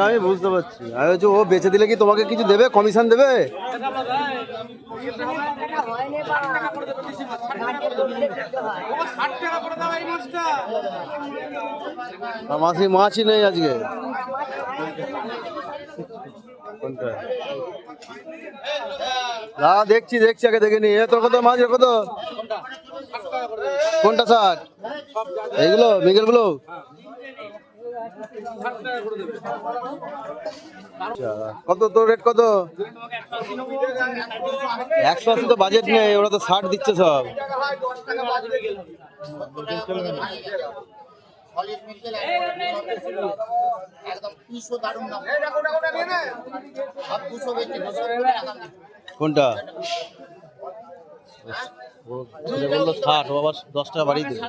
আমি বুঝতে পারছি। আমি বলছি ও বেচে দিলে কি তোমাকে কিছু দেবে, কমিশন দেবে? মাসি মাছই নেই আজকে। কোনটা? দেখছি আগে দেখে নি। তোর কত মাছ, কত? কোনটা 60? এইগুলো মিগেল গুলো? কত তোর রেট কত? 180 তো বাজেট নেই, ওরা তো 60 দিচ্ছে সব। কোনটা? বললো 60, ও আবার 10 টাকা বাড়িয়ে দেবে।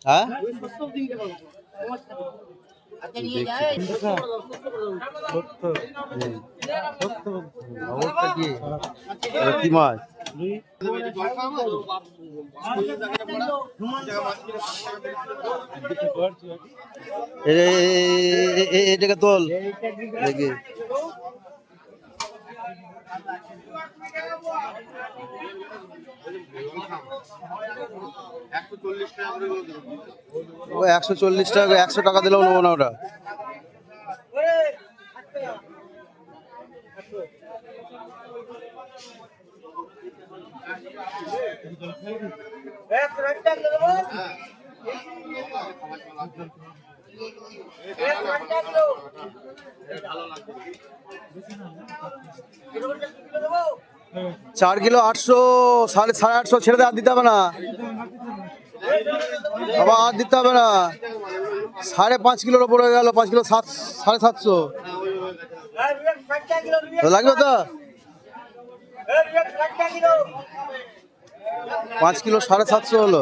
হ্যাঁ কি মাছ? এটাকে তোল দেখি। ও 140 টাকা, 100 টাকা দিলেও নেবো না ওটা। চার কিলো 800, 850 ছেড়ে দে, আর দিতে হবে না বাবা, আর দিতে হবে না। 5.5 কিলোর ওপরে গেল, 5 কিলো 750 লাগবে তো। 5 কিলো 750 হলো।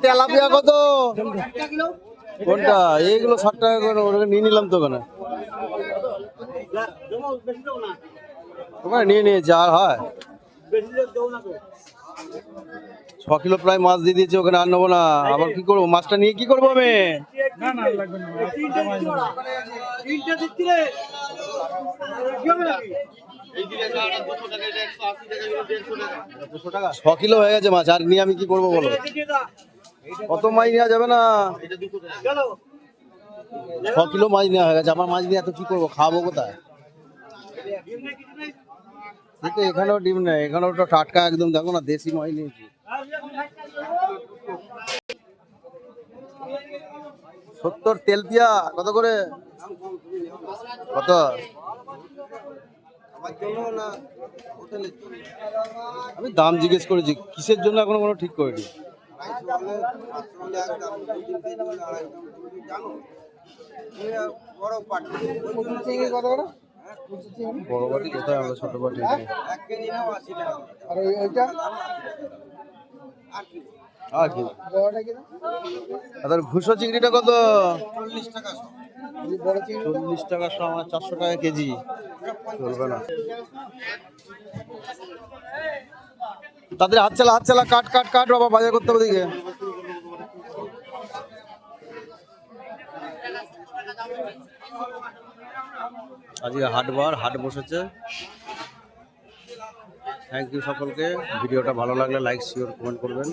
তেলাপিয়া কত? কোনটা? এইগুলো 60 টাকা করে, ওটাকে নিয়ে নিলাম তো। ওখানে নিয়ে নিয়েছে, আর হয় 6 কিলো প্রায় মাছ দিয়ে দিয়েছে ওখানে, আর নেবো না। আবার কি করবো মাছটা নিয়ে, কি করবো আমি? টাকা 6 কিলো হয়ে গেছে মাছ, আর নিয়ে আমি কি করবো বলো? কত মাছ নেওয়া যাবে না। 6 কিলো মাছ নেওয়া হয়ে গেছে, আমার মাছ নিয়ে এত কি করবো, খাবো কোথায়? এখানেও ডিম নেই, এখানেও তো টাটকা একদম, দেখো না, দেশি মাছ নিয়েছি। 70 তেলপিয়া কত করে? কত? আমি দাম জিজ্ঞেস করেছি, কিসের জন্য এখনো কোনো ঠিক করিনি। বড় বাটি কোথায়, আমরা ছোট বাটি। আর কি ঘুষো চিংড়িটা কত? 40 টাকা, 400 টাকা কেজি। চলবে না। তাদের হাত চালা কাট বাবা, বাজার করতে হবে দিকে। আজকে হাট বসেছে। থ্যাংক ইউ সকলকে। ভিডিওটা ভালো লাগলে লাইক, শেয়ার, কমেন্ট করবেন।